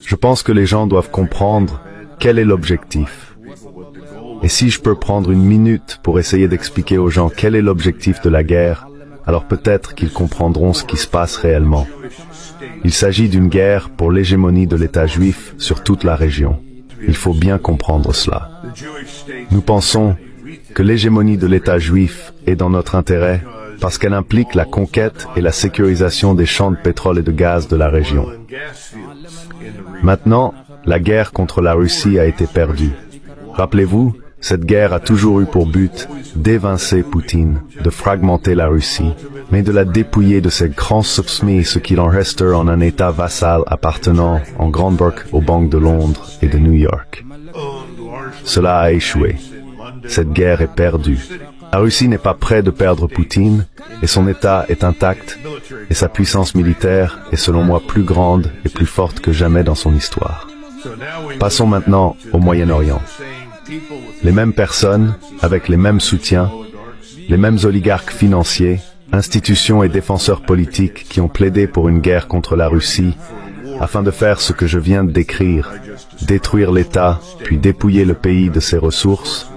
Je pense que les gens doivent comprendre quel est l'objectif. Et si je peux prendre une minute pour essayer d'expliquer aux gens quel est l'objectif de la guerre, alors peut-être qu'ils comprendront ce qui se passe réellement. Il s'agit d'une guerre pour l'hégémonie de l'État juif sur toute la région. Il faut bien comprendre cela. Nous pensons que l'hégémonie de l'État juif est dans notre intérêt parce qu'elle implique la conquête et la sécurisation des champs de pétrole et de gaz de la région. Maintenant, la guerre contre la Russie a été perdue. Rappelez-vous, cette guerre a toujours eu pour but d'évincer Poutine, de fragmenter la Russie, mais de la dépouiller de ses grands subsides, ce qu'il en reste en un État vassal appartenant en grande partie aux banques de Londres et de New York. Cela a échoué. Cette guerre est perdue. La Russie n'est pas prête de perdre Poutine, et son État est intact, et sa puissance militaire est selon moi plus grande et plus forte que jamais dans son histoire. Passons maintenant au Moyen-Orient. Les mêmes personnes, avec les mêmes soutiens, les mêmes oligarques financiers, institutions et défenseurs politiques qui ont plaidé pour une guerre contre la Russie, afin de faire ce que je viens de décrire, détruire l'État, puis dépouiller le pays de ses ressources,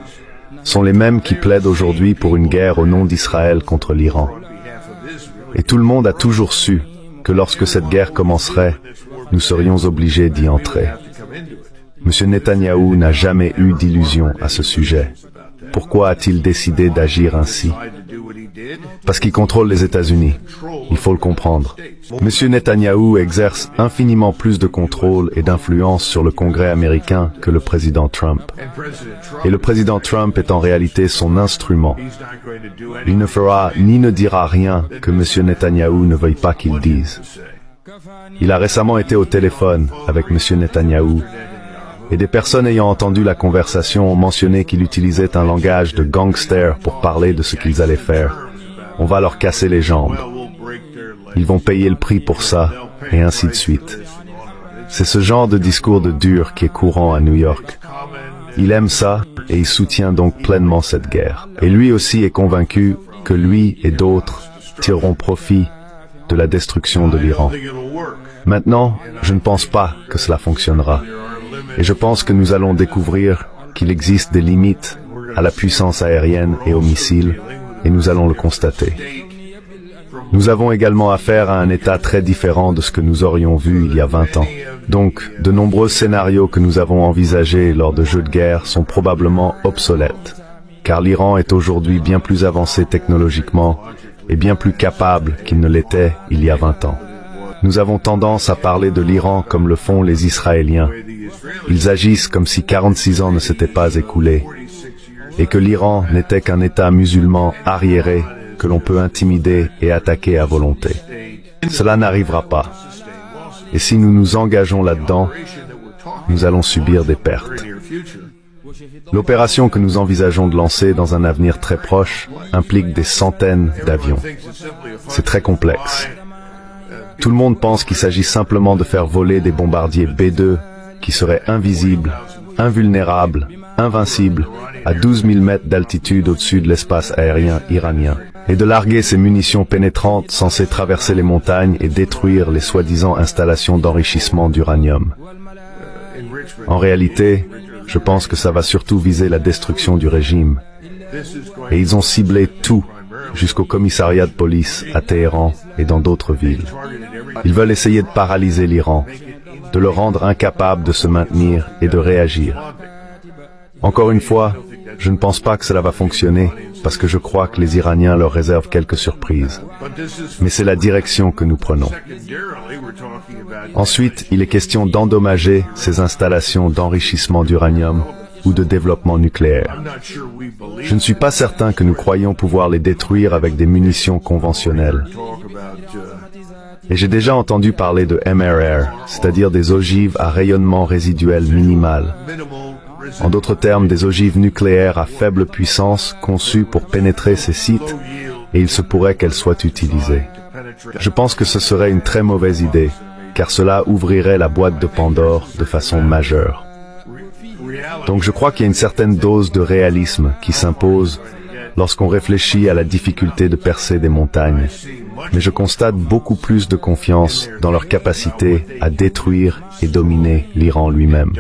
sont les mêmes qui plaident aujourd'hui pour une guerre au nom d'Israël contre l'Iran. Et tout le monde a toujours su que lorsque cette guerre commencerait, nous serions obligés d'y entrer. M. Netanyahou n'a jamais eu d'illusion à ce sujet. Pourquoi a-t-il décidé d'agir ainsi? Parce qu'il contrôle les États-Unis. Il faut le comprendre. M. Netanyahou exerce infiniment plus de contrôle et d'influence sur le Congrès américain que le président Trump. Et le président Trump est en réalité son instrument. Il ne fera ni ne dira rien que M. Netanyahou ne veuille pas qu'il dise. Il a récemment été au téléphone avec M. Netanyahou, et des personnes ayant entendu la conversation ont mentionné qu'il utilisait un langage de gangster pour parler de ce qu'ils allaient faire. On va leur casser les jambes. Ils vont payer le prix pour ça, et ainsi de suite. C'est ce genre de discours de dur qui est courant à New York. Il aime ça, et il soutient donc pleinement cette guerre. Et lui aussi est convaincu que lui et d'autres tireront profit de la destruction de l'Iran. Maintenant, je ne pense pas que cela fonctionnera. Et je pense que nous allons découvrir qu'il existe des limites à la puissance aérienne et aux missiles, et nous allons le constater. Nous avons également affaire à un État très différent de ce que nous aurions vu il y a 20 ans. Donc, de nombreux scénarios que nous avons envisagés lors de jeux de guerre sont probablement obsolètes, car l'Iran est aujourd'hui bien plus avancé technologiquement et bien plus capable qu'il ne l'était il y a 20 ans. Nous avons tendance à parler de l'Iran comme le font les Israéliens. Ils agissent comme si 46 ans ne s'étaient pas écoulés, et que l'Iran n'était qu'un État musulman arriéré que l'on peut intimider et attaquer à volonté. Cela n'arrivera pas. Et si nous nous engageons là-dedans, nous allons subir des pertes. L'opération que nous envisageons de lancer dans un avenir très proche implique des centaines d'avions. C'est très complexe. Tout le monde pense qu'il s'agit simplement de faire voler des bombardiers B-2 qui seraient invisibles, invulnérables, invincibles, à 12 000 mètres d'altitude au-dessus de l'espace aérien iranien, et de larguer ces munitions pénétrantes censées traverser les montagnes et détruire les soi-disant installations d'enrichissement d'uranium. En réalité, je pense que ça va surtout viser la destruction du régime. Et ils ont ciblé tout, jusqu'au commissariat de police à Téhéran et dans d'autres villes. Ils veulent essayer de paralyser l'Iran, de le rendre incapable de se maintenir et de réagir. Encore une fois, je ne pense pas que cela va fonctionner, parce que je crois que les Iraniens leur réservent quelques surprises. Mais c'est la direction que nous prenons. Ensuite, il est question d'endommager ces installations d'enrichissement d'uranium ou de développement nucléaire. Je ne suis pas certain que nous croyons pouvoir les détruire avec des munitions conventionnelles. Et j'ai déjà entendu parler de MRR, c'est-à-dire des ogives à rayonnement résiduel minimal. En d'autres termes, des ogives nucléaires à faible puissance conçues pour pénétrer ces sites, et il se pourrait qu'elles soient utilisées. Je pense que ce serait une très mauvaise idée, car cela ouvrirait la boîte de Pandore de façon majeure. Donc je crois qu'il y a une certaine dose de réalisme qui s'impose lorsqu'on réfléchit à la difficulté de percer des montagnes. Mais je constate beaucoup plus de confiance dans leur capacité à détruire et dominer l'Iran lui-même.